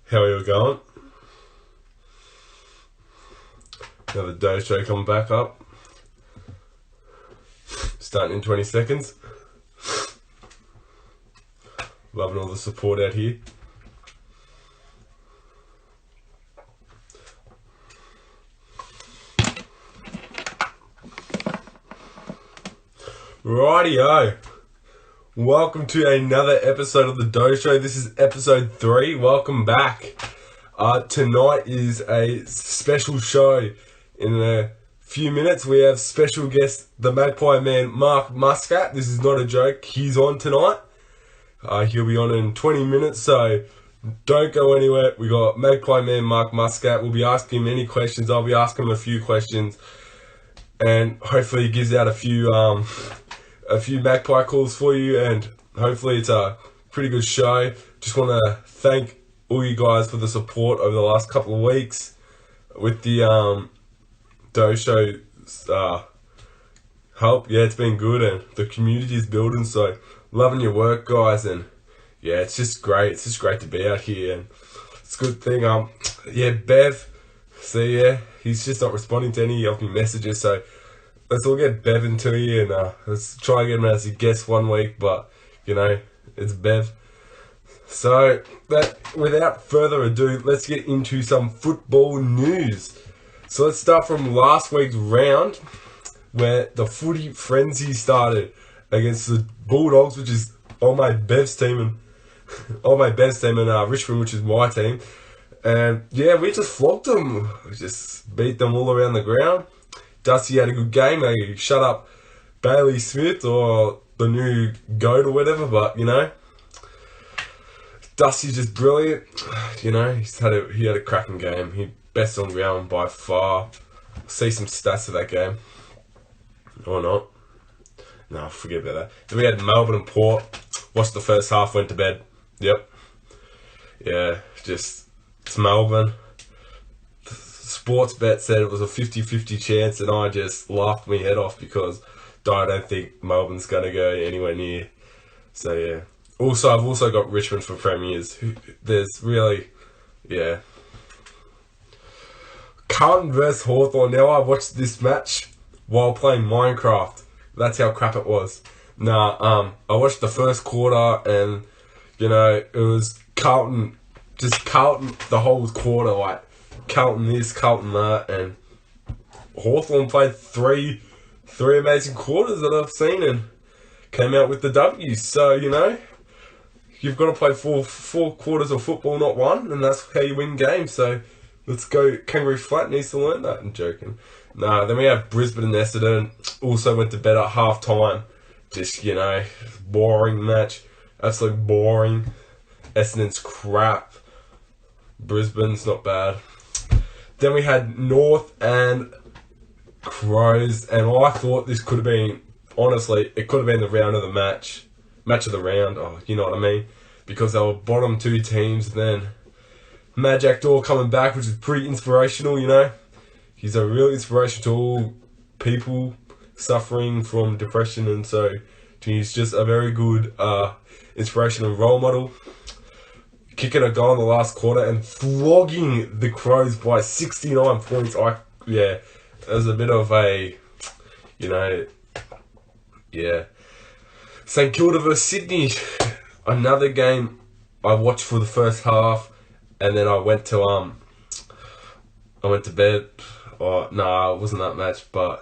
How are you going? Another Doze show coming back up. Starting in 20 seconds. Loving all the support out here. Rightio. Welcome to another episode of the Doze Show. This is episode 3. Welcome back. Tonight is a special show. In a few minutes, we have special guest, the Magpie Man, Muscat. This is not a joke. He's on tonight. He'll be on in 20 minutes, so don't go anywhere. We got Magpie Man, Muscat. We'll be asking him any questions. I'll be asking him a few questions, and hopefully he gives out a few Magpie calls for you, and hopefully it's a pretty good show. Just want to thank all you guys for the support over the last couple of weeks with the Doze Show help. Yeah, it's been good, and the community is building, so loving your work, guys, and yeah, it's just great. It's just great to be out here, and it's a good thing. Yeah, Bev, so yeah, he's just not responding to any of my messages, so let's all get Bev into you, and let's try and get him as a guest one week, but you know, it's Bev. So without further ado, let's get into some football news. So let's start from last week's round, where the footy frenzy started against the Bulldogs, which is on my Bev's team, and Richmond, which is my team. And yeah, we just flogged them. We just beat them all around the ground. Dusty had a good game. They shut up Bailey Smith, or the new GOAT or whatever, but you know, Dusty's just brilliant. You know, he had a cracking game. He best on ground by far. See some stats of that game. Or not. No, forget about that. Then we had Melbourne and Port. Watched the first half, went to bed. Yep. Yeah, it's Melbourne. Sports bet said it was a 50-50 chance, and I just laughed my head off because I don't think Melbourne's going to go anywhere near. So yeah. Also, I've also got Richmond for premiers. There's really, yeah. Carlton vs Hawthorn. Now, I watched this match while playing Minecraft. That's how crap it was. I watched the first quarter, and you know, it was Carlton the whole quarter, like Carlton this, Carlton that, and Hawthorn played three amazing quarters that I've seen and came out with the W. So you know, you've got to play four quarters of football, not one, and that's how you win games. So let's go. Kangaroo Flat needs to learn that. I'm joking. Then we have Brisbane and Essendon. Also went to bed at half time. Just, you know, boring match. Absolutely boring. Essendon's crap. Brisbane's not bad. Then we had North and Crows, and I thought this could have been, honestly, it could have been the round of the match of the round. Oh, you know what I mean? Because they were bottom two teams. Then Majak Dor coming back, which is pretty inspirational, you know. He's a real inspiration to all people suffering from depression, and so he's just a very good inspiration and role model. Kicking a goal in the last quarter and flogging the Crows by 69 points. It was a bit of a, you know, yeah. St Kilda vs Sydney. Another game I watched for the first half, and then I went to bed. It wasn't that match, but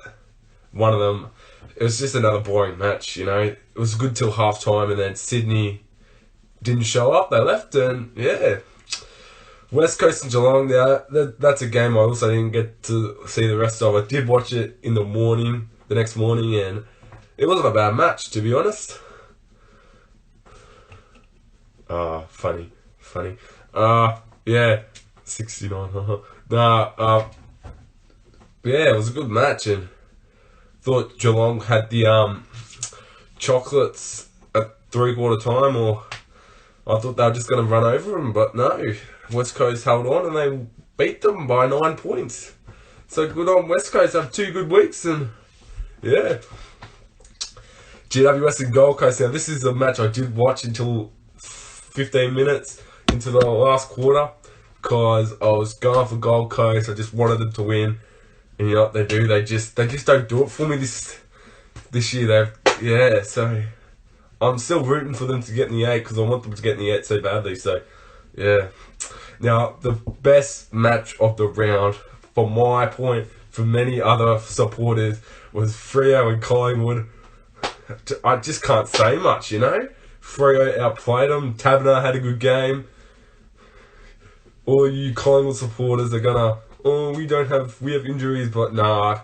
one of them, it was just another boring match, you know. It was good till half time, and then Sydney didn't show up. They left, and yeah. West Coast and Geelong, that's a game I also didn't get to see the rest of. I did watch it in the next morning, and it wasn't a bad match, to be honest. Funny. Yeah, 69, yeah, it was a good match, and thought Geelong had the chocolates at 3/4 time, or I thought they were just going to run over them, but no. West Coast held on, and they beat them by 9 points. So good on West Coast. Have 2 good weeks, and yeah. GWS and Gold Coast. Now, this is a match I did watch until 15 minutes into the last quarter. because I was going for Gold Coast. I just wanted them to win. And you know what they do? They just don't do it for me this year. So I'm still rooting for them to get in the 8 because I want them to get in the 8 so badly. So yeah. Now the best match of the round, from my point, for many other supporters, was Freo and Collingwood. I just can't say much, you know. Freo outplayed them. Tabner had a good game. All you Collingwood supporters are gonna, we have injuries, but nah,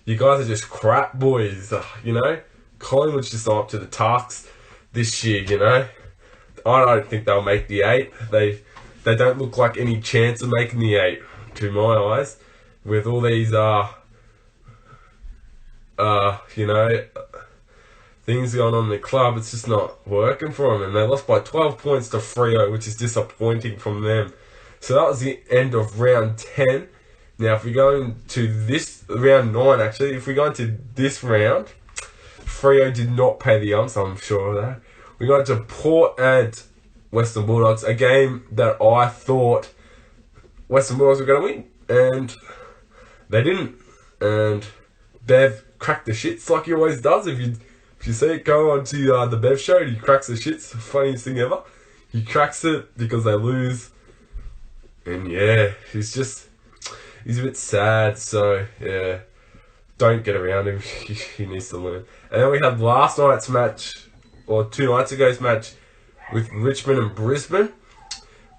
you guys are just crap, boys. You know, Collingwood's just not up to the tasks this year. You know, I don't think they'll make the 8. They don't look like any chance of making the 8, to my eyes, with all these you know, things going on in the club. It's just not working for them, and they lost by 12 points to Freo, which is disappointing from them. So that was the end of round 10. Now, if we go into this round 9, actually, if we go into this round, Freo did not pay the umps, I'm sure of that. We got to Port and Western Bulldogs, a game that I thought Western Bulldogs were going to win, and they didn't. And Bev cracked the shits like he always does. If you see it, go on to the Bev show, he cracks the shits. Funniest thing ever. He cracks it because they lose. And yeah, he's a bit sad, so yeah, don't get around him. He needs to learn. And then we had last night's match, or 2 nights ago's match, with Richmond and Brisbane.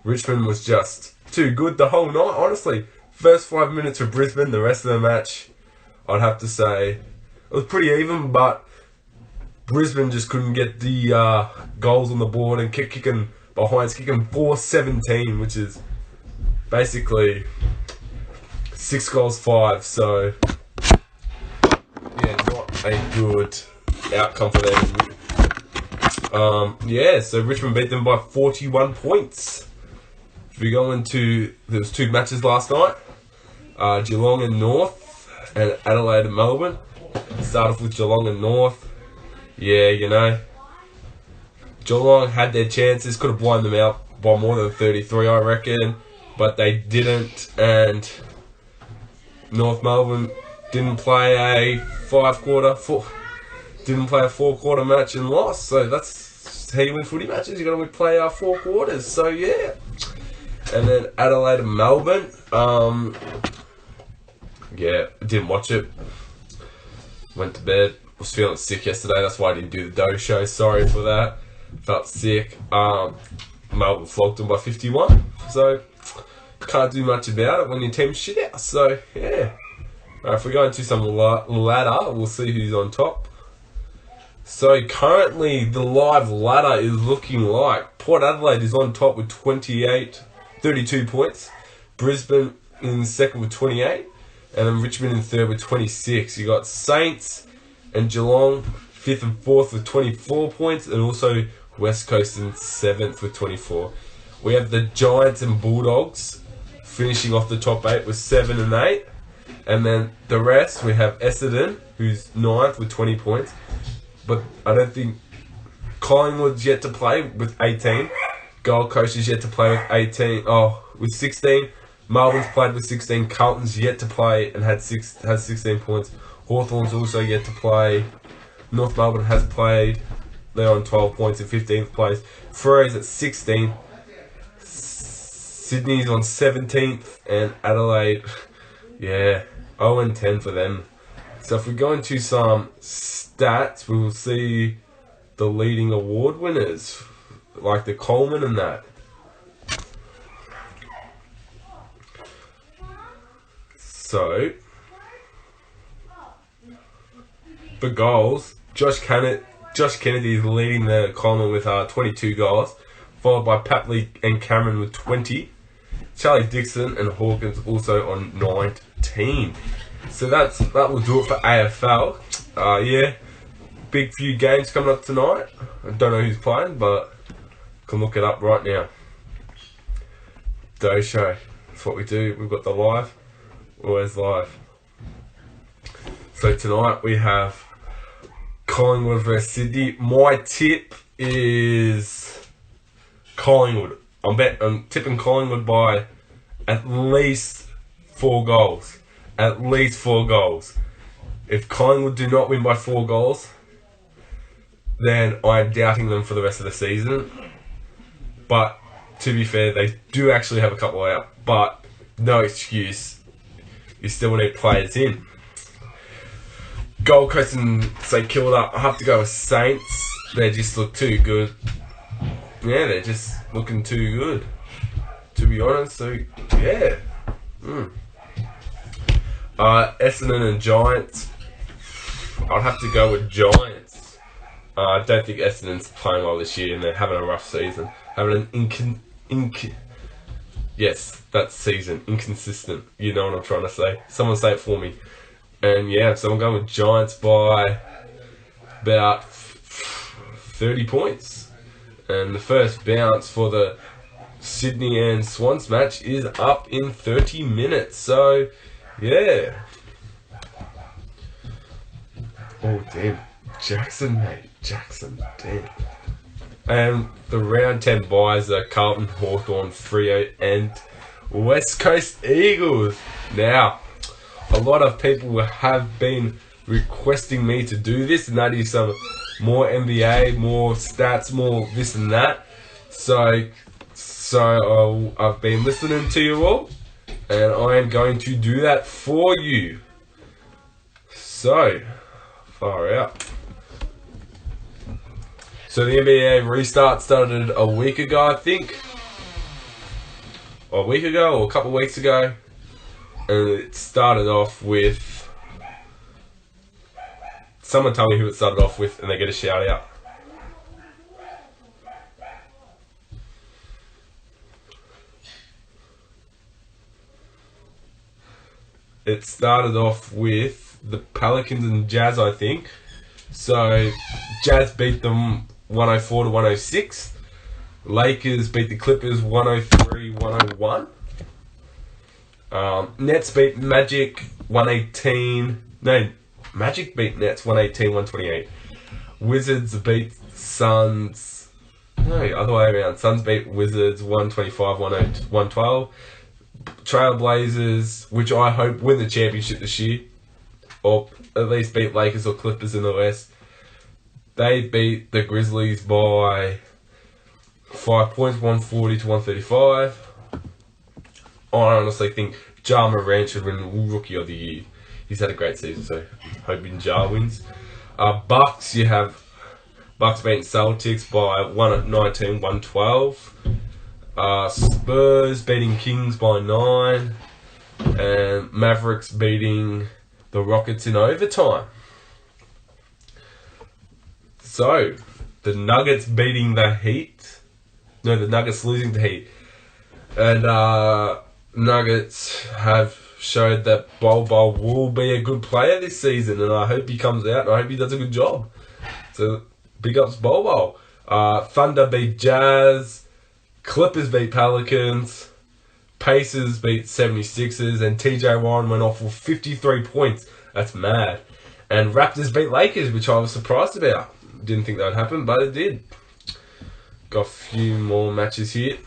Richmond was just too good the whole night, honestly. First 5 minutes for Brisbane, the rest of the match, I'd have to say, it was pretty even, but Brisbane just couldn't get the goals on the board and kept kicking behind, kicking 4-17, which is basically 6 goals, 5. So yeah, not a good outcome for them. So Richmond beat them by 41 points. If we go into, there was 2 matches last night. Geelong and North, and Adelaide and Melbourne. Start off with Geelong and North. Yeah, you know, Geelong had their chances, could have blown them out by more than 33, I reckon, but they didn't. And North Melbourne didn't play a 4-quarter match and lost. So that's how you win footy matches. You got to play 4 quarters. So yeah. And then Adelaide and Melbourne. Yeah, didn't watch it. Went to bed. Was feeling sick yesterday. That's why I didn't do the Doze show. Sorry for that. Felt sick. Melbourne flogged them by 51. So can't do much about it when your team's shit out. So yeah. If we go into some ladder, we'll see who's on top. So currently the live ladder is looking like Port Adelaide is on top with 32 points. Brisbane in second with 28. And then Richmond in third with 26. You got Saints and Geelong 5th and 4th with 24 points. And also West Coast in 7th with 24. We have the Giants and Bulldogs finishing off the top 8 with 7 and 8. And then the rest, we have Essendon, who's 9th with 20 points. But I don't think Collingwood's yet to play with 18. Gold Coast is yet to play with 18. With 16. Melbourne's played with 16. Carlton's yet to play and has 16 points. Hawthorn's also yet to play. North Melbourne has played. They're on 12 points in 15th place. Freo's at 16. Sydney's on 17th. And Adelaide, yeah, 0-10 for them. So if we go into some stats, we will see the leading award winners, like the Coleman and that. So, for goals, Josh Kennedy is leading the Coleman with 22 goals, followed by Papley and Cameron with 20. Charlie Dixon and Hawkins also on 19. So that will do it for AFL. Yeah, big few games coming up tonight. I don't know who's playing, but I can look it up right now. Doze show. That's what we do. We've got the live. Always live. So tonight we have Collingwood versus Sydney. My tip is Collingwood. I'm tipping Collingwood by at least 4 goals. At least 4 goals. If Collingwood do not win by 4 goals, then I'm doubting them for the rest of the season. But to be fair, they do actually have a couple out. But no excuse. You still need players in. Gold Coast and St Kilda, I have to go with Saints. They just look too good. Yeah, they're just looking too good, to be honest. So, yeah. Essendon and Giants. I'd have to go with Giants. I don't think Essendon's playing well this year, and they're having a rough season. Having an yes, that's season. Inconsistent. You know what I'm trying to say. Someone say it for me. And yeah, so I'm going with Giants by about 30 points. And the first bounce for the Sydney and Swans match is up in 30 minutes. So, yeah. Oh, damn. Jackson, mate. Jackson, damn. And the round 10 buys are Carlton, Hawthorn, Freo, and West Coast Eagles. Now, a lot of people have been requesting me to do this, and that is some more NBA, more stats, more this and that. So I've been listening to you all, and I am going to do that for you. So, far out. So the NBA restart started a week ago, I think. Or a week ago, or a couple of weeks ago. And it started off with... Someone tell me who it started off with, and they get a shout out. It started off with the Pelicans and Jazz, I think. So, Jazz beat them 104-106. Lakers beat the Clippers 103-101. Nets beat Magic 118. No, Magic beat Nets 118-128. Wizards beat Suns. No, other way around. Suns beat Wizards 125-112. Trailblazers, which I hope win the championship this year, or at least beat Lakers or Clippers in the West. They beat the Grizzlies by 5 points, 140-135. I honestly think Ja Morant should win Rookie of the Year. He's had a great season, so hoping Ja wins. Bucks, you have Bucks beating Celtics by 119-112. Spurs beating Kings by 9. And Mavericks beating the Rockets in overtime. So, the Nuggets beating the Heat. No, the Nuggets losing to Heat. And Nuggets have showed that Bol Bol will be a good player this season, and I hope he comes out and I hope he does a good job. So, big ups Bol Bol. Thunder beat Jazz. Clippers beat Pelicans. Pacers beat 76ers, and TJ Warren went off for 53 points. That's mad. And Raptors beat Lakers, which I was surprised about. Didn't think that would happen, but it did. Got a few more matches here.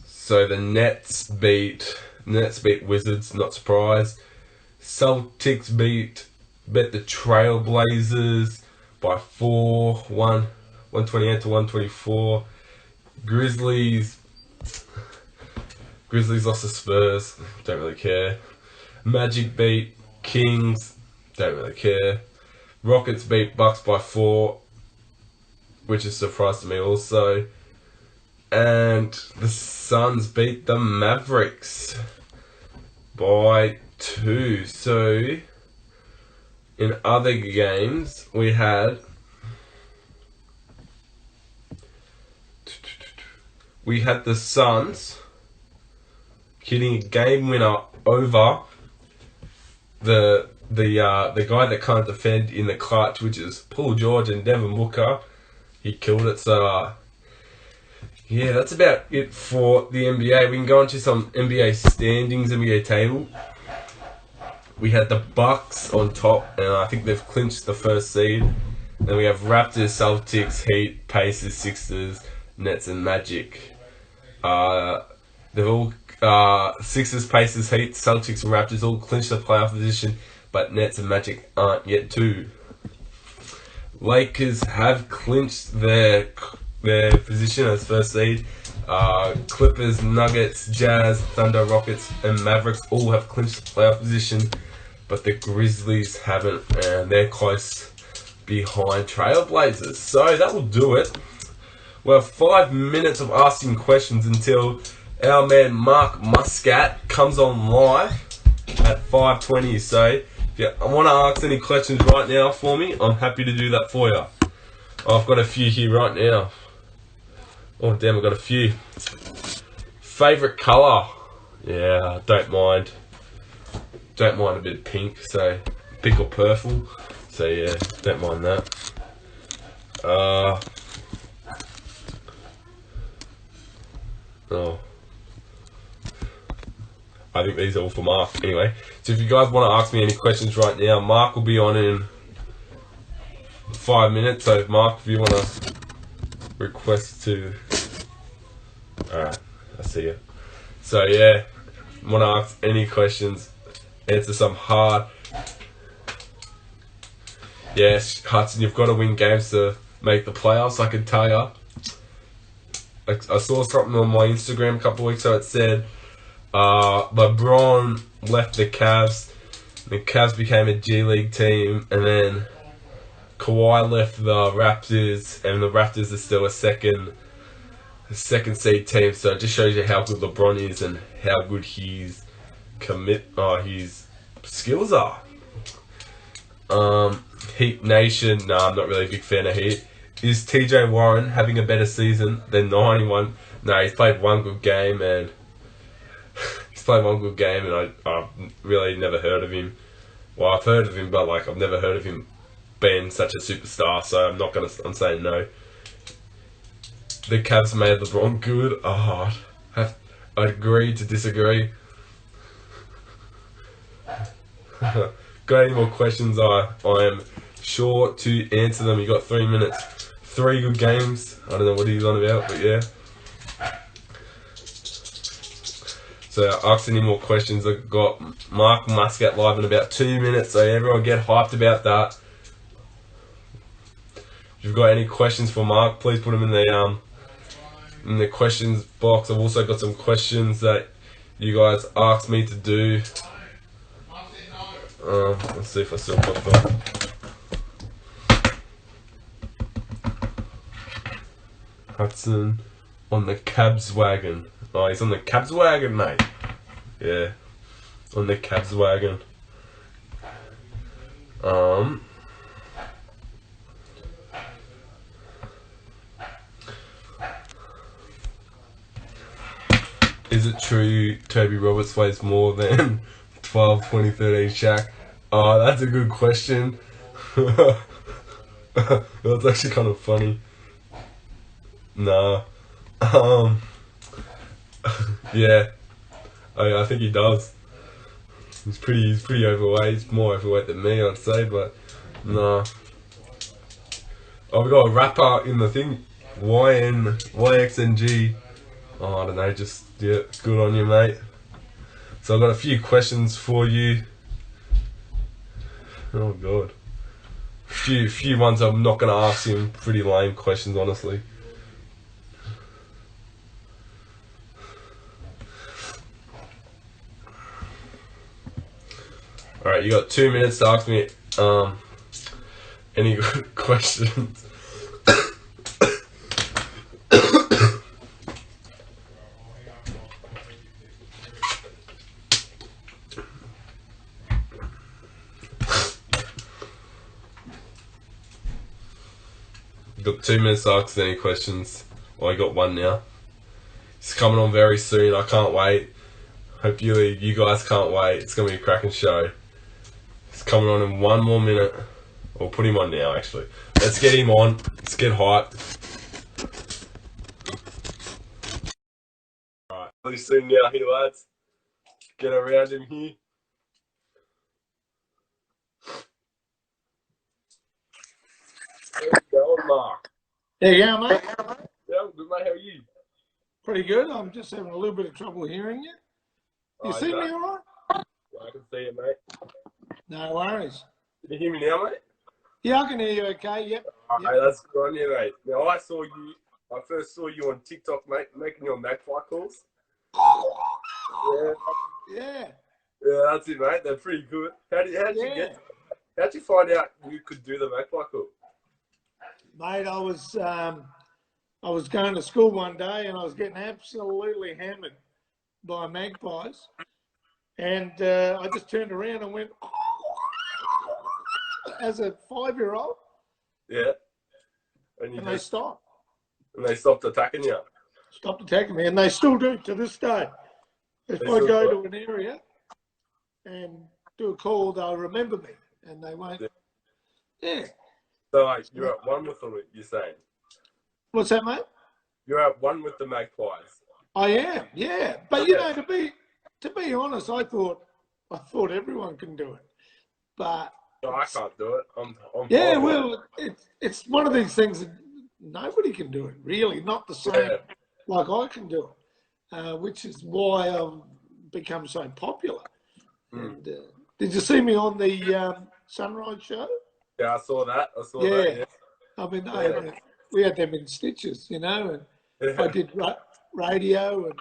So the Nets beat Wizards, not surprised. Celtics beat the Trailblazers by 4, 128-124. Grizzlies lost to Spurs, don't really care. Magic beat Kings, don't really care. Rockets beat Bucks by 4, which is a surprise to me also. And the Suns beat the Mavericks by 2. So, in other games, we had the Suns hitting a game winner over the guy that can't defend in the clutch, which is Paul George and Devin Booker. He killed it. So yeah, that's about it for the NBA. We can go into some NBA standings, NBA table. We had the Bucks on top, and I think they've clinched the first seed. Then we have Raptors, Celtics, Heat, Pacers, Sixers, Nets, and Magic. Uh, they've all Sixers, Pacers, Heat, Celtics, and Raptors all clinched the playoff position, but Nets and Magic aren't yet too. Lakers have clinched their position as first seed. Clippers, Nuggets, Jazz, Thunder, Rockets, and Mavericks all have clinched the playoff position, but the Grizzlies haven't, and they're close behind Trailblazers. So that will do it. We have 5 minutes of asking questions until our man Mark Muscat comes on live at 5:20. So if you want to ask any questions right now for me, I'm happy to do that for you. I've got a few here right now. Oh damn, I've got a few. Favourite colour? Yeah, don't mind. Don't mind a bit of pink, so pink or purple. So yeah, don't mind that. Oh. I think these are all for Mark. Anyway, so if you guys want to ask me any questions right now, Mark will be on in 5 minutes. So Mark, if you want to request to... Alright, I see you. So yeah, want to ask any questions, answer some hard. Yes, Hudson, you've got to win games to make the playoffs, I can tell you. I saw something on my Instagram a couple of weeks ago. It said LeBron left the Cavs. The Cavs became a G League team, and then Kawhi left the Raptors, and the Raptors are still a second seed team. So it just shows you how good LeBron is and how good his skills are. Heat Nation. Nah, I'm not really a big fan of Heat. Is TJ Warren having a better season than 91? No, he's played one good game, and I've really never heard of him. Well, I've heard of him, but like I've never heard of him being such a superstar. So I'm saying no. The Cavs made LeBron good. Oh, I'd agree to disagree. Got any more questions? I am sure to answer them. You got 3 minutes. 3 good games. I don't know what he's on about, but yeah. So ask any more questions. I've got Mark Muscat live in about 2 minutes, so everyone get hyped about that. If you've got any questions for Mark, please put them in the questions box. I've also got some questions that you guys asked me to do. Let's see if I still got them. Hudson on the Cabs wagon. Oh, he's on the Cabs wagon, mate. Yeah, on the Cabs wagon. Is it true Toby Roberts weighs more than 12, 2013 Shaq? Oh, that's a good question. That's actually kind of funny. Nah. Yeah. I think he does. He's pretty overweight. He's more overweight than me, I'd say, but nah. Oh, we got a rapper in the thing. YXNG. Oh, I don't know, just, yeah, good on you, mate. So I've got a few questions for you. Oh, God. Few ones I'm not going to ask him. Pretty lame questions, honestly. Alright, you got 2 minutes to ask me any questions. You got 2 minutes to ask any questions. Well, I got one now. It's coming on very soon. I can't wait. Hope you guys can't wait. It's gonna be a cracking show. It's coming on in 1 more minute. We'll put him on now, actually. Let's get him on. Let's get hyped. Alright, really soon now here, lads. Get around him here. How's it going, Mark? Hey, yeah, mate. Yeah, I'm good, mate. How are you? Pretty good. I'm just having a little bit of trouble hearing you. You Oh, see me all right? Yeah, I can see you, mate. No worries. Can you hear me now, mate? Yeah, I can hear you okay. Yep. Yep. Alright, that's good on you, mate. Now, I first saw you on TikTok, mate, making your magpie calls. Yeah, Yeah. yeah, that's it, mate. They're pretty good. Yeah. How'd you find out you could do the magpie call? Mate, I was going to school one day and I was getting absolutely hammered by magpies. And I just turned around and went as a 5-year-old, Yeah, and and they stopped. and they stopped attacking you. Stopped attacking me, and they still do to this day. If I go to an area and do a call, they'll remember me, and they won't. Yeah. So, like, you're at one with them, you're saying? What's that, mate? You're at one with the magpies. I am, yeah. But you know, to be honest, I thought everyone can do it, but No, I can't do it. I'm yeah. fine. Well, it's one of these things that nobody can do it. Really, not the same like I can do it, which is why I've become so popular. And did you see me on the Sunrise show? Yeah, I saw that. Yeah. I mean, we had them in stitches, you know, and I did radio, and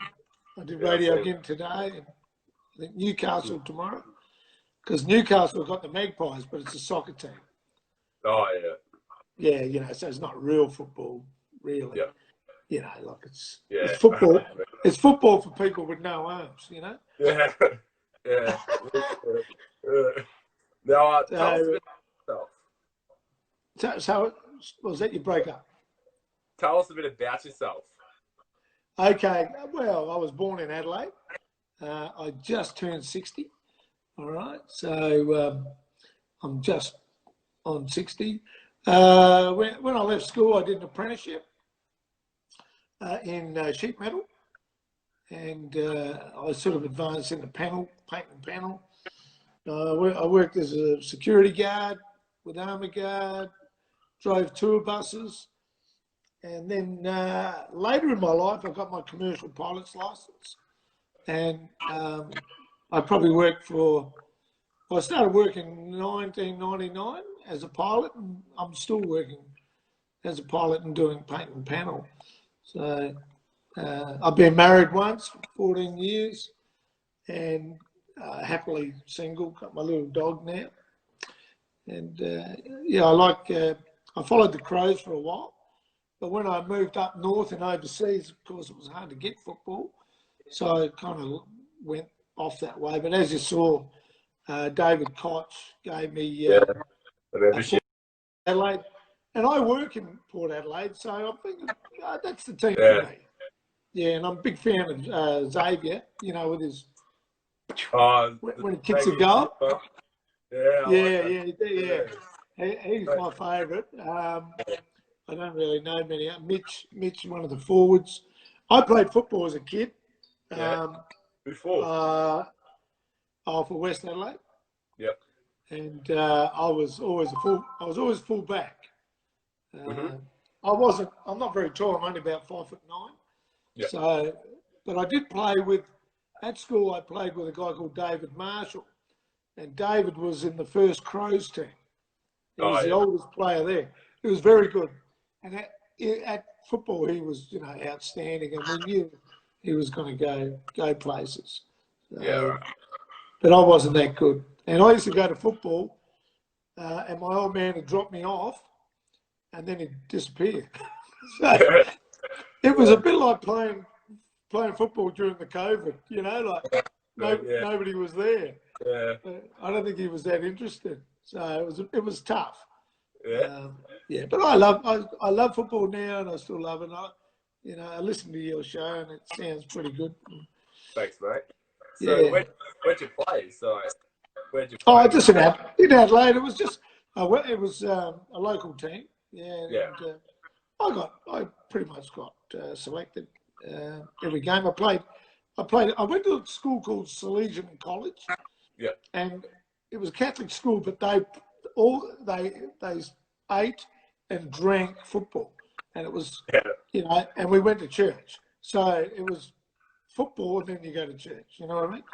I did radio again today, and I think Newcastle tomorrow, because Newcastle got the Magpies, but it's a soccer team. Oh, yeah. Yeah, you know, so it's not real football, really. Yeah. You know, like it's football. It's football for people with no arms, you know? Yeah. Yeah. Now, tell us a bit about yourself. So was that your breakup? Tell us a bit about yourself. Okay, well, I was born in Adelaide. I just turned 60, all right? So I'm just on 60. When I left school, I did an apprenticeship in sheet metal, and I sort of advanced into painting panel. I worked as a security guard with Army Guard, drove tour buses, and then later in my life, I got my commercial pilot's license, and I probably I started working in 1999 as a pilot, and I'm still working as a pilot and doing paint and panel. So I've been married once for 14 years, and happily single, got my little dog now. And I followed the Crows for a while, but when I moved up north and overseas, of course, it was hard to get football, so I kind of went off that way. But as you saw, David Koch gave me Port Adelaide, and I work in Port Adelaide, so I'm thinking that's the team for me. Yeah, and I'm a big fan of Xavier, you know, with his when he kicks a goal. Yeah. He's my favourite. I don't really know many. Mitch, one of the forwards. I played football as a kid. Before? For West Adelaide. Yep. And I was always full back. I'm not very tall. I'm only about 5'9". Yep. So, but I did play at school. I played with a guy called David Marshall, and David was in the first Crows team. He was the oldest player there. He was very good, and at football he was, you know, outstanding, and we knew he was going to go places. So, but I wasn't that good, and I used to go to football, and my old man would drop me off, and then he'd disappear. So it was a bit like playing football during the COVID, you know, like nobody was there. Yeah. I don't think he was that interested, so it was tough. Yeah. But I love football now, and I still love it. I listen to your show, and it sounds pretty good. Thanks, mate. So where'd you play? Where'd you play? Oh, just in Adelaide. It was just a local team. Yeah. And, I pretty much got selected every game I played. I went to a school called Salesian College. Yeah. And it was a Catholic school, but they ate and drank football, and it was, you know, and we went to church. So it was football, and then you go to church. You know what I mean?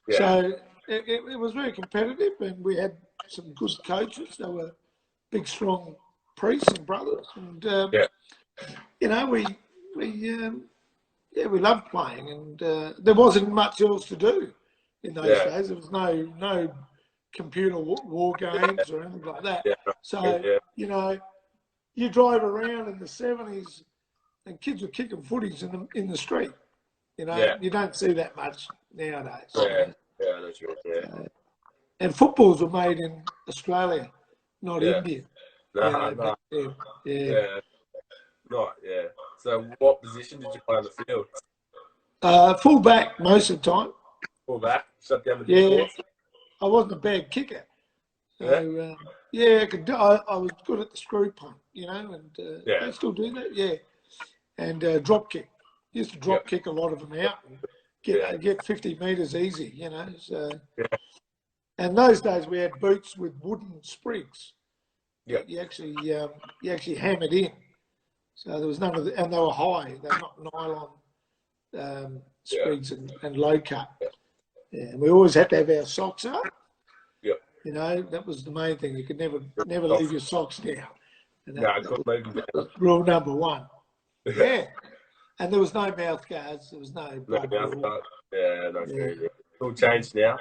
Yeah. So it was very competitive, and we had some good coaches. They were big, strong priests and brothers, and Yeah. you know, we loved playing, and there wasn't much else to do in those days. There was no computer war games or anything like that. Yeah. So Yeah. you know, you drive around in the 70s, and kids were kicking footies in the street. You know, you don't see that much nowadays. Yeah. You know? Yeah, that's right. Yeah. And footballs were made in Australia, not Yeah. India. No, You know, no. back then. Yeah. Yeah. Right, yeah. So what position did you play on the field? Full back most of the time. Full back? Shut down the big Yeah. horse? I wasn't a bad kicker. Yeah. So, yeah, I was good at the screw punt, you know, and Yeah. they still do that, yeah. And drop kick. Used to drop kick a lot of them out and get 50 metres easy, you know. So, and those days we had boots with wooden sprigs. Yeah. You actually hammered in. So there was none of the, and they were high. They're not nylon sprigs and low cut. Yeah, and we always had to have our socks up. Yeah. You know, that was the main thing. You could never leave your socks down. And that was rule number one. Yeah. And there was no mouth guards. There was no blood. No mouth guard. Yeah, no fair. Yeah. It's all changed now.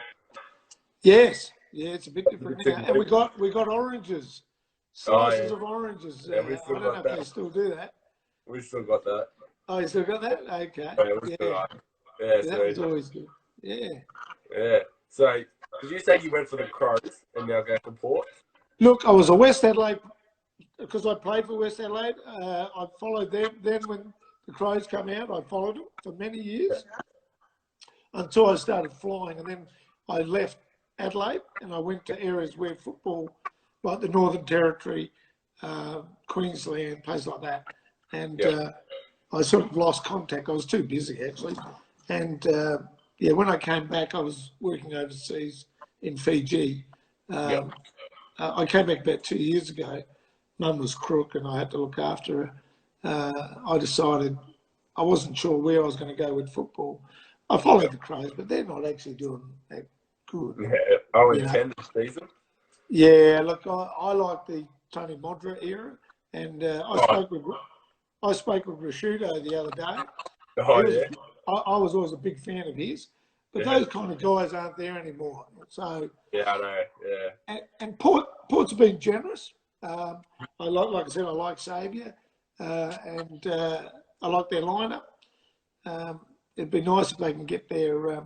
Yes. Yeah, it's a bit different now. And we got oranges. Slices of oranges. Yeah, we I still don't know got if that. they still do that. We still got that. Oh, you still got that? Okay. Yeah, That was always good. Yeah. Yeah. So, did you say you went for the Crows and now go for Port? Look, I was a West Adelaide, because I played for West Adelaide. I followed them. Then when the Crows come out, I followed them for many years until I started flying. And then I left Adelaide and I went to areas where football, like the Northern Territory, Queensland, places like that. And I sort of lost contact. I was too busy, actually. And, when I came back, I was working overseas in Fiji. I came back about 2 years ago. Mum was crook and I had to look after her. I decided I wasn't sure where I was going to go with football. I followed the Crows, but they're not actually doing that good. Yeah, 0-10 this season. Yeah, look, I like the Tony Modra era, and I spoke with Rashudo the other day. I was always a big fan of his, but those kind of guys aren't there anymore. So I know. Yeah, and Port's been generous. Like I said, I like Saviour, and I like their lineup. It'd be nice if they can get their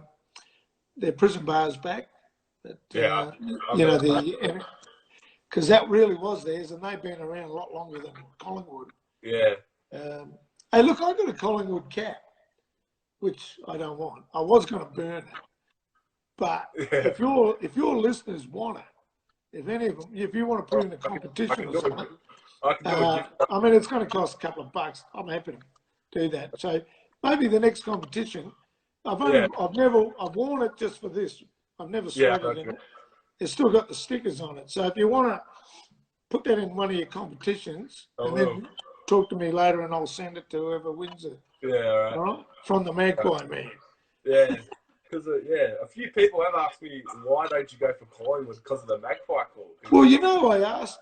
prison bars back. But, because that really was theirs, and they've been around a lot longer than Collingwood. Yeah. Hey, look, I got a Collingwood cap, which I don't want. I was going to burn it, but if your listeners want it, if any of them, if you want to put in a competition or something, I mean, it's going to cost a couple of bucks. I'm happy to do that. So maybe the next competition, I've worn it just for this. I've never sweated in it. It's still got the stickers on it. So if you want to put that in one of your competitions, then talk to me later and I'll send it to whoever wins it. Yeah, all right. From the Magpie Man. Yeah. Because, a few people have asked me, why don't you go for Collingwood because of the Magpie call? Well, I asked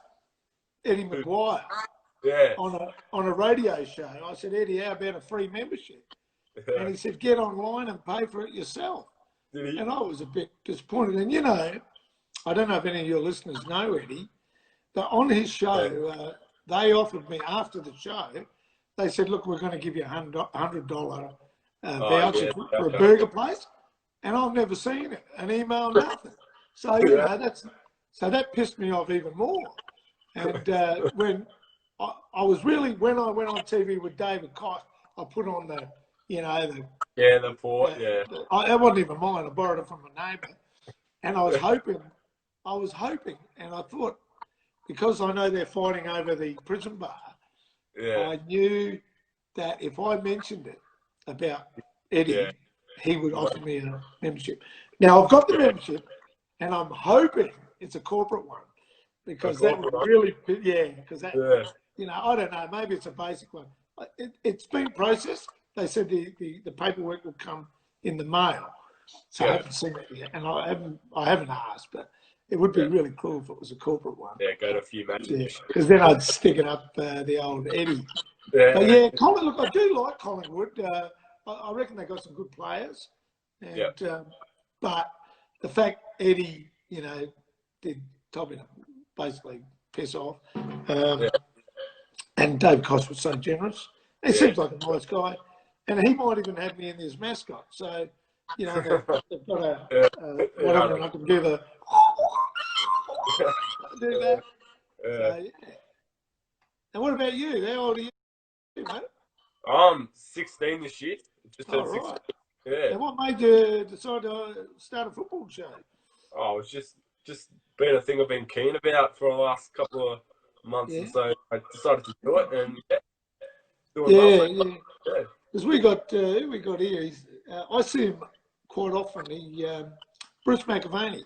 Eddie Maguire on a radio show. I said, Eddie, how about a free membership? And he said, get online and pay for it yourself. Did he? And I was a bit disappointed. And, I don't know if any of your listeners know Eddie, but on his show, they offered me after the show, they said, look, we're going to give you $100 voucher for a burger place. And I've never seen it, an email, nothing. So, that pissed me off even more. And when I went on TV with David Koch, I put on the Port, I wasn't even mine. I borrowed it from a neighbour. And I was hoping, and I thought, because I know they're fighting over the prison bar, I knew that if I mentioned it about Eddie, he would offer me a membership. Now, I've got the membership, and I'm hoping it's a corporate one, because that would really, because that, I don't know, maybe it's a basic one. It's been processed. they said the paperwork will come in the mail. So I haven't seen it yet, and I haven't asked, but it would be really cool if it was a corporate one. Yeah, go to a few matches. Yeah, because then I'd stick it up the old Eddie. Yeah. But yeah, look, I do like Collingwood. I reckon they got some good players, and but the fact Eddie, told me to basically piss off, and Dave Koch was so generous. He seems like a nice guy, and he might even have me in his mascot. So, they've got whatever, and I can do the do that. Yeah. So, and what about you? How old are you, mate? I'm 16 this year. Just turned 16. Right. Yeah. And what made you decide to start a football show? Oh, it's just been a thing I've been keen about for the last couple of months, and so I decided to do it, and doing well. Yeah. Because we got here. I see him quite often. Bruce McAvaney.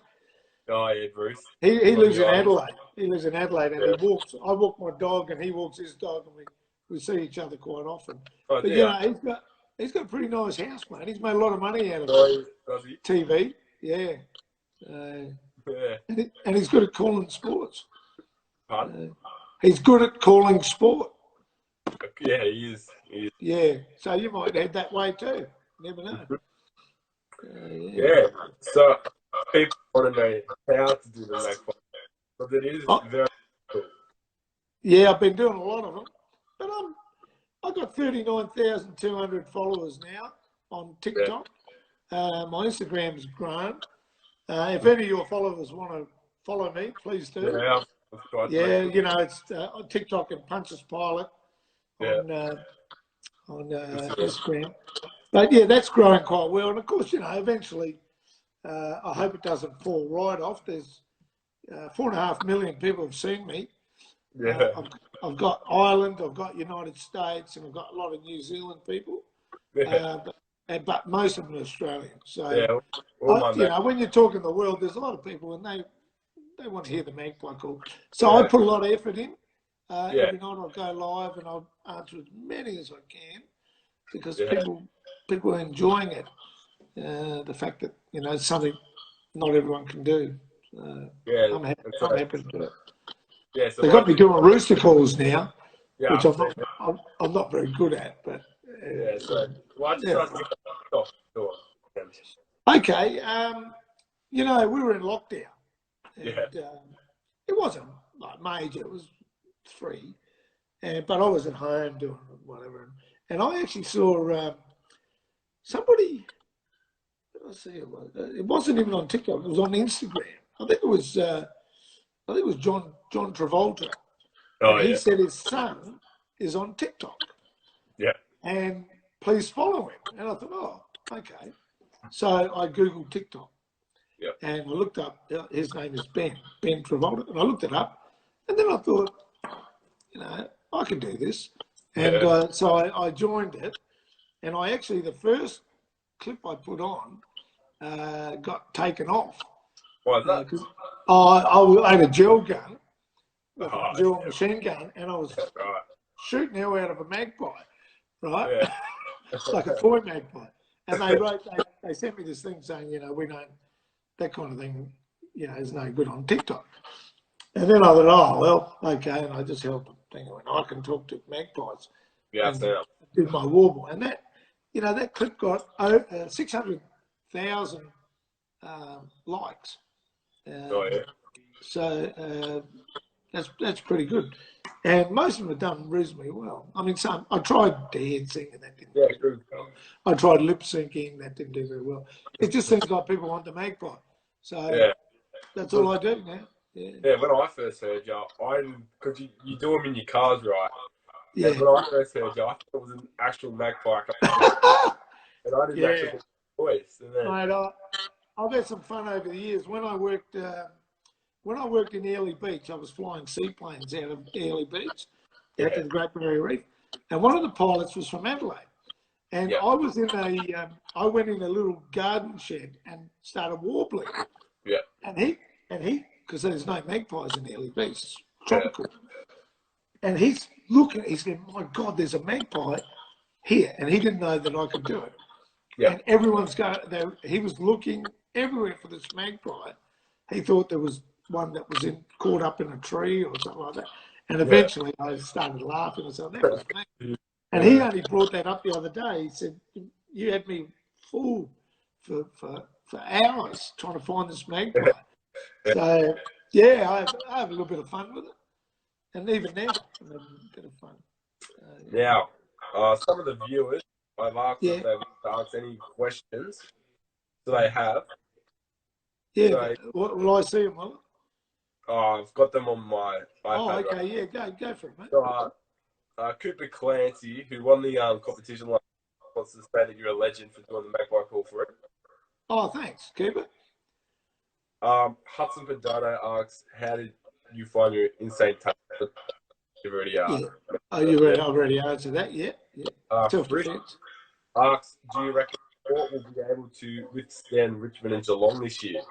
Oh yeah, Bruce. He lives in Adelaide. He lives in Adelaide, and he walks. I walk my dog, and he walks his dog, and we see each other quite often. Oh, but he's got a pretty nice house, mate. He's made a lot of money out of it. Does he? TV, yeah. Yeah. And he's good at calling sports. Pardon? He's good at calling sport. Yeah, he is. Yeah, so you might head that way too. Never know. Yeah. So people want to know how to do the magpie, because it is very cool. Yeah, I've been doing a lot of them, but I've got 39,200 followers now on TikTok. My Instagram's grown. If any of your followers want to follow me, please do. Yeah, it's on TikTok and Punches Pilot on Instagram. But yeah, that's growing quite well. And of course, eventually, I hope it doesn't fall right off. There's 4.5 million people have seen me. Yeah. I've got Ireland, I've got United States, and I've got a lot of New Zealand people. Yeah. But most of them are Australian. So, when you're talking the world, there's a lot of people, and they want to hear the magpie call. So I put a lot of effort in. Every night I'll go live and I'll answer as many as I can, because people are enjoying it. The fact that it's something not everyone can do. I'm happy to do it. Yeah, so they got me doing rooster calls now, which I'm not very good at. But so why did you start Okay, we were in lockdown. And, it wasn't like major; it was free, but I was at home doing whatever, and I actually saw somebody. What did I see? It wasn't even on TikTok; it was on Instagram. I think it was John Travolta. Oh, and he said his son is on TikTok. Yeah. And please follow him. And I thought, oh, okay. So I Googled TikTok. Yeah. And I looked up, his name is Ben Travolta. And I looked it up. And then I thought, I could do this. And so I joined it. And the first clip I put on got taken off. Why is that? I had a gel gun, a gel machine gun, and I was shooting hell out of a magpie, right? Yeah. Like a toy magpie. And they sent me this thing saying, we don't, that kind of thing, is no good on TikTok. And then I thought, oh, well, okay. And I just held the thing and I can talk to magpies. Yeah, and did my warble. And that clip got 600,000 likes. So that's pretty good, and most of them have done reasonably well. I mean, I tried dancing and that didn't. Yeah, good. I tried lip syncing, that didn't do very well. It just seems like people want the magpie, so that's all I do now. Yeah, when I first heard you, because you do them in your cars, right? Yeah. And when I first heard you, I thought it was an actual magpie, and I didn't actually hear the voice. And then, mate, I've had some fun over the years. When I worked in Airlie Beach, I was flying seaplanes out of Airlie Beach, out to the Great Barrier Reef, and one of the pilots was from Adelaide. And I was I went in a little garden shed and started warbling. Yeah. And he, because there's no magpies in Airlie Beach, it's tropical. And he's looking, he said, my God, there's a magpie here, and he didn't know that I could do it. Yeah. And everyone's going. He was looking everywhere for this magpie. He thought there was one that was caught up in a tree or something like that. And eventually, I started laughing and said, "That was me." And he only brought that up the other day. He said, "You had me fooled for hours trying to find this magpie." So yeah, I have a little bit of fun with it, and even now, I'm having a bit of fun. Now, some of the viewers, I've asked if they've asked any questions. Do they have? Yeah. So, Will I see them? Will I've got them on my iPad. Oh, okay. Right? Yeah, go for it, mate. So, Cooper Clancy, who won the competition, wants to say that you're a legend for doing the magpie call for it. Oh, thanks, Cooper. Hudson Potato asks, how did you find your insane talent? You've already Yeah. Oh, you already answered that. Yeah. Chris asks, do you reckon Port will be able to withstand Richmond and Geelong this year?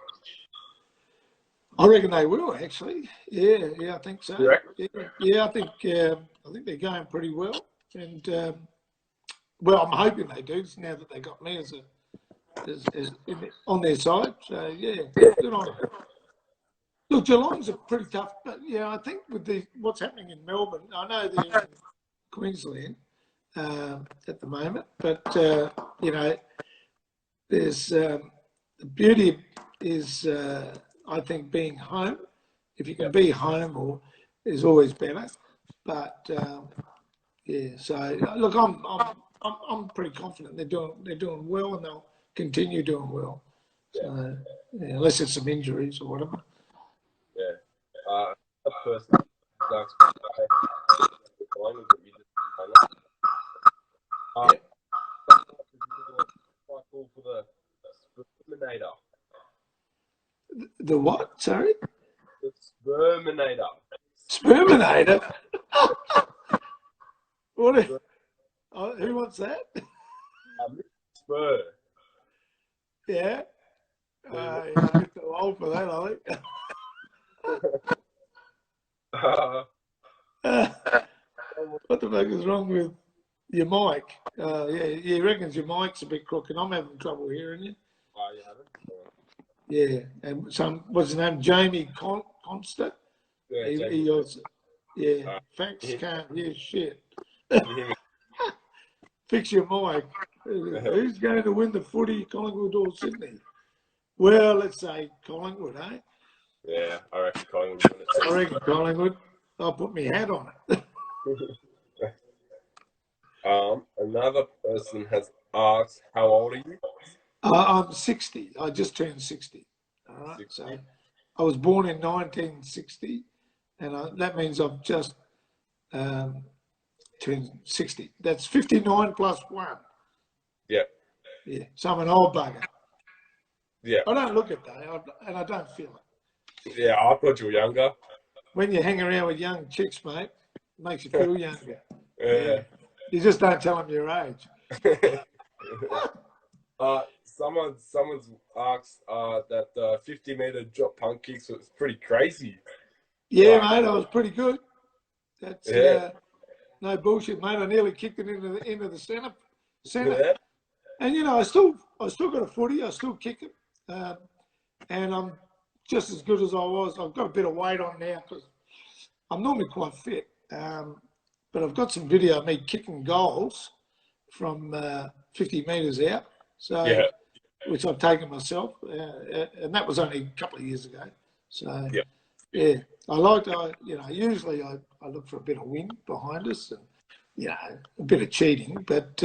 I reckon they will actually. Yeah, I think so. Yeah, I think they're going pretty well, and well, I'm hoping they do now that they got me as on their side. So yeah, good on them. Look, Geelong's a pretty tough, but yeah, I think with what's happening in Melbourne, I know they're in Queensland at the moment, but you know, there's the beauty is I think being home. If you can be home, is always better. But yeah, so look, I'm pretty confident they're doing well, and they'll continue doing well. So yeah, unless it's some injuries or whatever. Yeah. A person for the Sperminator. The what? Sorry? The Sperminator. Sperminator? What? Who wants that? Spur. Yeah. You're a bit too old for that, I think. What the fuck is wrong with your mic? Yeah, he reckons your mic's a bit crooked. I'm having trouble hearing you. Oh, you haven't? Yeah, and what's his name? Jamie Constant? Yeah, he also, yeah, facts can't hear shit. Fix your mic. Who's going to win the footy, Collingwood or Sydney? Well, let's say Collingwood, eh? Yeah, I reckon Collingwood. I reckon Collingwood. I'll put my hat on it. Another person has asked, how old are you? I'm 60. I just turned 60. All right. 60. So I was born in 1960, and that means I've just turned 60. That's 59 plus 1. Yeah. Yeah. So I'm an old bugger. Yeah. I don't look at that, and I don't feel it. Yeah, I thought you were younger. When you hang around with young chicks, mate, it makes you feel younger. Yeah. You just don't tell them your age. Someone's asked that the 50-meter drop punt kicks was pretty crazy. Yeah, mate, I was pretty good. That's no bullshit, mate. I nearly kicked it into the centre. Yeah. And you know, I still got a footy. I still kick it, and I'm just as good as I was. I've got a bit of weight on now because I'm normally quite fit. But I've got some video of me kicking goals from 50 metres out. So, which I've taken myself, and that was only a couple of years ago. So, yeah, usually I look for a bit of wind behind us and, a bit of cheating, but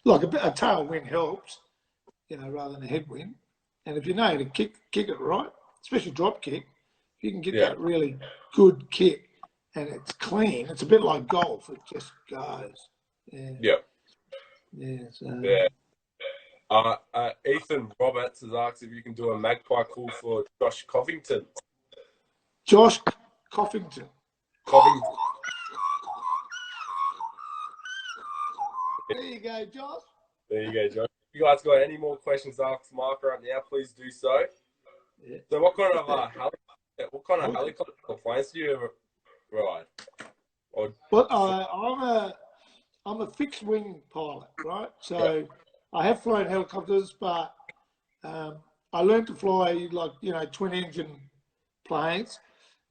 like a tailwind helps, rather than a headwind. And if you know how to kick it right, especially drop kick, if you can get that really good kick and it's clean, it's a bit like golf. It just goes. Yeah. Ethan Roberts has asked if you can do a magpie call for Josh Covington. Josh Covington. There you go, Josh. There you go, Josh. If you guys got any more questions to ask Mark right now, please do so. Yeah. So what kind of helicopter planes do you ever ride? Well, I'm a fixed wing pilot, right? So I have flown helicopters, but I learned to fly twin engine planes,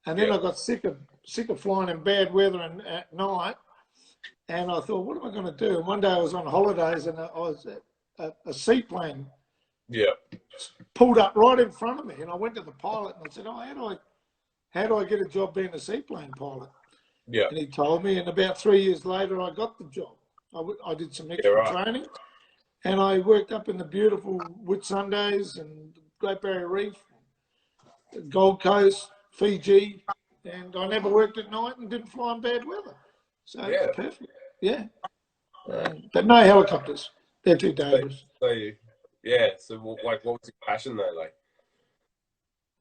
and then I got sick of flying in bad weather and at night, and I thought, what am I going to do? And one day I was on holidays, and I was a seaplane pulled up right in front of me, and I went to the pilot and I said, oh, how do I get a job being a seaplane pilot? Yeah. And he told me, and about 3 years later, I got the job. I did some extra training, and I worked up in the beautiful Whitsundays and Great Barrier Reef, Gold Coast, Fiji, and I never worked at night and didn't fly in bad weather. So it's perfect. Yeah. But no helicopters. They're too dangerous. So what was your passion though? Like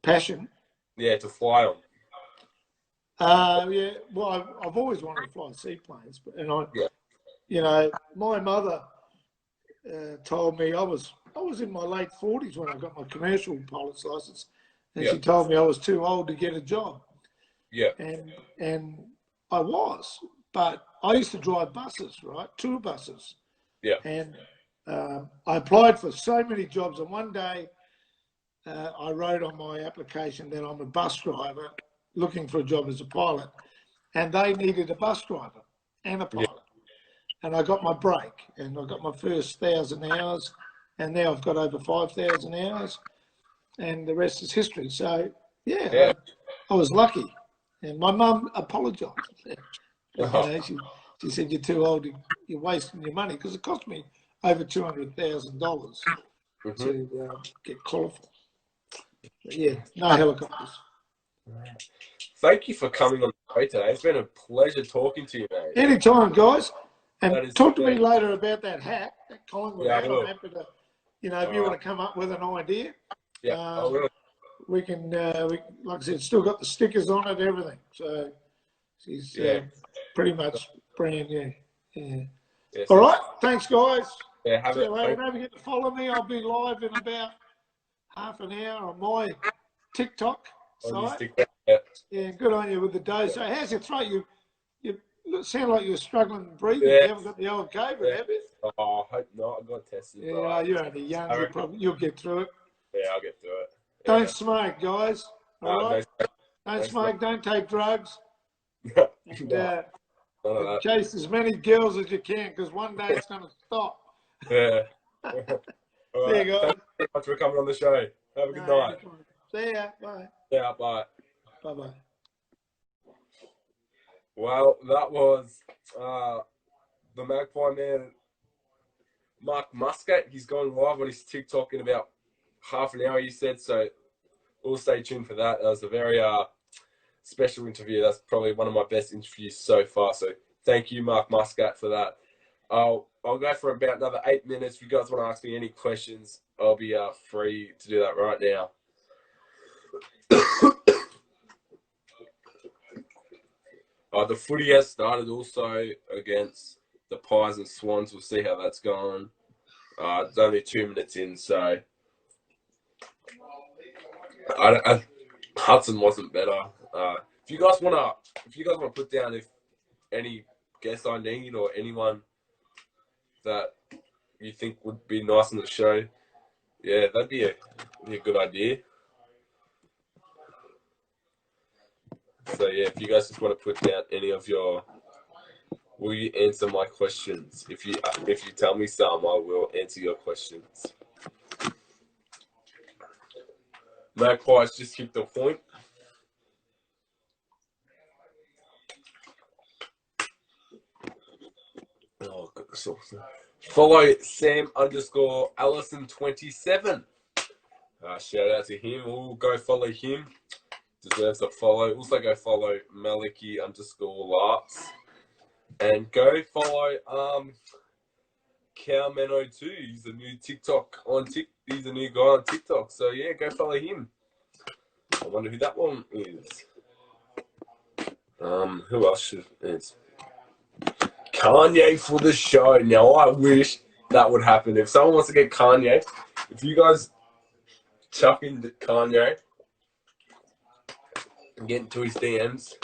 passion? Yeah, to fly on. Well, I've always wanted to fly seaplanes, my mother told me I was in my late 40s when I got my commercial pilot's license, and she told me I was too old to get a job. Yeah. And I was, but I used to drive buses, right? Tour buses. Yeah. And I applied for so many jobs, and one day I wrote on my application that I'm a bus driver looking for a job as a pilot, and they needed a bus driver and a pilot. And I got my break, and I got my first 1,000 hours, and now I've got over 5,000 hours, and the rest is history. So, I was lucky. And my mum apologised. She said, you're too old, you're wasting your money, because it cost me over $200,000 to get qualified. But no helicopters. Thank you for coming on the show today. It's been a pleasure talking to you, mate. Anytime, guys. And talk to me later about that hat, that Collingwood hat. I'm happy to, if you want to come up with an idea. I will. We can, like I said, still got the stickers on it, everything. So she's pretty much brand new. Yeah. All right. Thanks, guys. Yeah, see you later. Don't forget to follow me. I'll be live in about half an hour on my TikTok site. Yeah, good on you with the Doze. So how's your throat? You sound like you're struggling breathing. You haven't got the old COVID, have you? Oh, I hope not. I got tested. Yeah, you're only young. You'll get through it. Yeah, I'll get through it. Don't smoke, guys. All right? Don't smoke. Don't take drugs. And, chase as many girls as you can, because one day it's going to stop. Yeah. There you go. Thank you very much for coming on the show. Have a good night. See ya. Bye. Yeah, bye. Bye-bye. Well, that was the Magpie man, Mark Muscat. He's going live on his TikTok in about half an hour, you said, so we'll stay tuned for that. That was a very special interview. That's probably one of my best interviews so far, so thank you, Mark Muscat, for that. I'll go for about another 8 minutes. If you guys want to ask me any questions, I'll be free to do that right now. The footy has started also against the Pies and Swans. We'll see how that's going. It's only 2 minutes in, so Hudson wasn't better. If you guys want to put down if any guests I need or anyone that you think would be nice on the show, that'd be a good idea. So if you guys just want to put down any of your, will you answer my questions? If you tell me some, I will answer your questions. Magpies just kicked the point. Oh, goodness. Follow Sam_Allison27. Shout out to him. We'll go follow him. Deserves a follow. Also go follow Maliki_Larts. And go follow Cowmano2. He's a new he's a new guy on TikTok. So go follow him. I wonder who that one is. Who else should answer? Kanye for the show. Now I wish that would happen. If someone wants to get Kanye, if you guys chuck in Kanye and get into his DMs,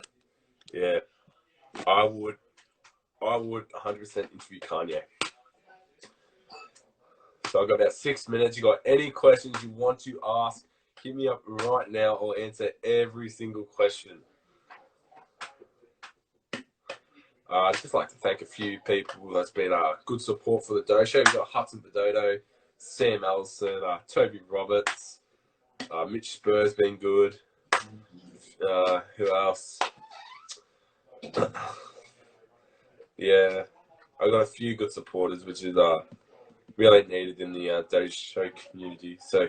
I would I would 100% interview Kanye. So I've got about 6 minutes. You got any questions you want to ask, hit me up right now. I'll answer every single question. I'd just like to thank a few people that's been good support for the Doze show. We've got Hudson Bedodo, Sam Ellison, Toby Roberts, Mitch Spur's been good. Who else? Yeah, I got a few good supporters, which is really needed in the Doze show community. So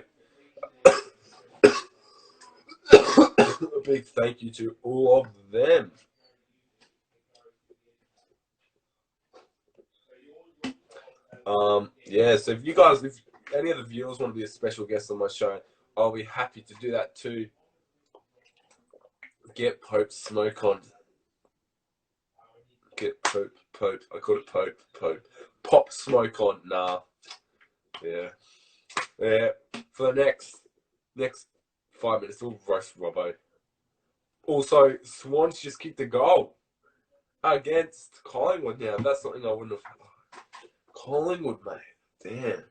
a big thank you to all of them. Yeah, so if any of the viewers want to be a special guest on my show, I'll be happy to do that too. Get Pope Smoke on. Get Pope. I call it Pope. Pop Smoke on. Nah. Yeah. For the next 5 minutes, we'll roast Robbo. Also, Swans just kicked the goal against Collingwood now. That's something I wouldn't have. Collingwood, mate. Damn.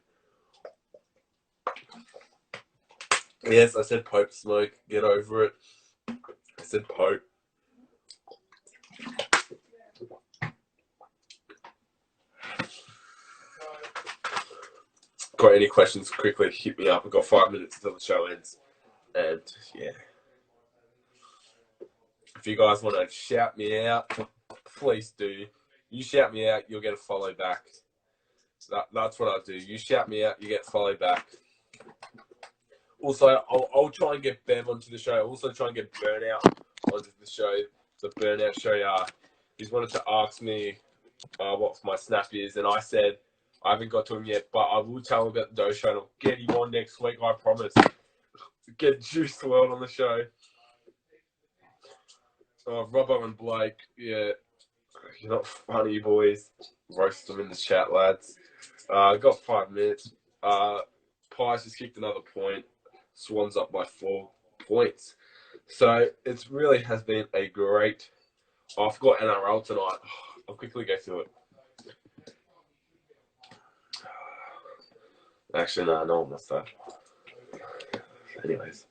Yes, I said Pope Smoke. Get over it. I said Pope. Got any questions, quickly hit me up. I've got 5 minutes until the show ends. And yeah. If you guys want to shout me out, please do. You shout me out, you'll get a follow back. That's what I do. You shout me out, you get follow back. Also, I'll try and get Bev onto the show. I'll also try and get Burnout onto the show. The Burnout show, he's wanted to ask me what my snap is, and I said I haven't got to him yet, but I will tell him about the Doze show, and I'll get him on next week, I promise. Get Juice WRLD on the show. Robbo and Blake, yeah, you're not funny, boys. Roast them in the chat, lads. Got 5 minutes. Pies just kicked another point. Swans up by 4 points. So it really has been a great. I forgot NRL tonight. I'll quickly go through it. Actually, no one must have. Anyways.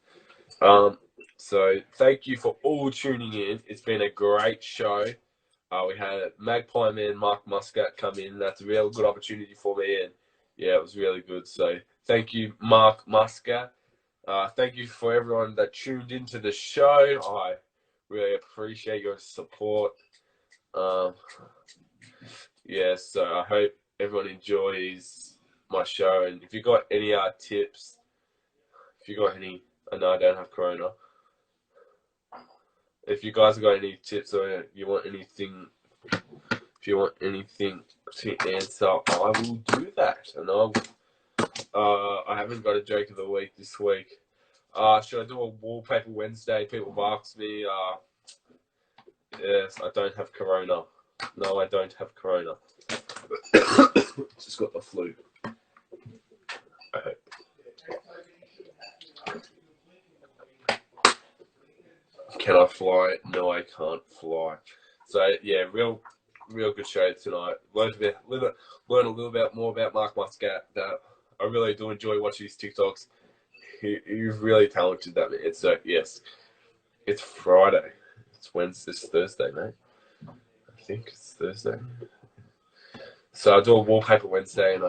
So thank you for all tuning in. It's been a great show. We had Magpie Man Mark Muscat come in. That's a real good opportunity for me, and yeah, it was really good. So thank you, Mark Muscat. Thank you for everyone that tuned into the show. I really appreciate your support. Yeah, so I hope everyone enjoys my show. And if you got any tips, if you got any, I know I don't have corona. If you guys got any tips or you want anything, if you want anything to answer, I will do that. And I haven't got a joke of the week this week. Should I do a wallpaper Wednesday? People ask me. Yes, I don't have corona. No, I don't have corona. Just got the flu. Okay. Can I fly? No, I can't fly. So yeah, real good show tonight. Learn a little bit more about Mark Muscat. That I really do enjoy watching his TikToks. He's really talented, that man. So yes, it's Friday. It's Wednesday. It's Thursday, mate. I think it's Thursday. So I do a wallpaper Wednesday, and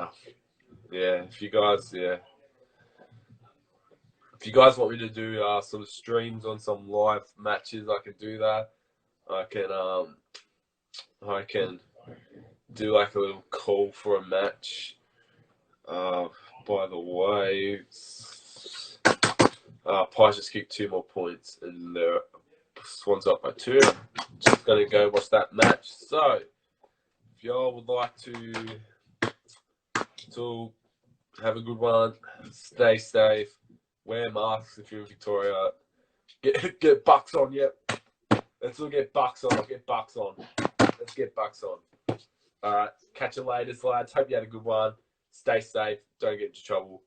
yeah, if you guys want me to do some streams on some live matches, I can do that. I can do like a little call for a match. By the way, Pies just kicked 2 more points, and the Swans up by 2. Just gonna go watch that match. So, if y'all would like to have a good one, stay safe, wear masks if you're in Victoria, get bucks on. Yep, let's all get bucks on. Let's get bucks on. All right, catch you later, lads. Hope you had a good one. Stay safe. Don't get into trouble.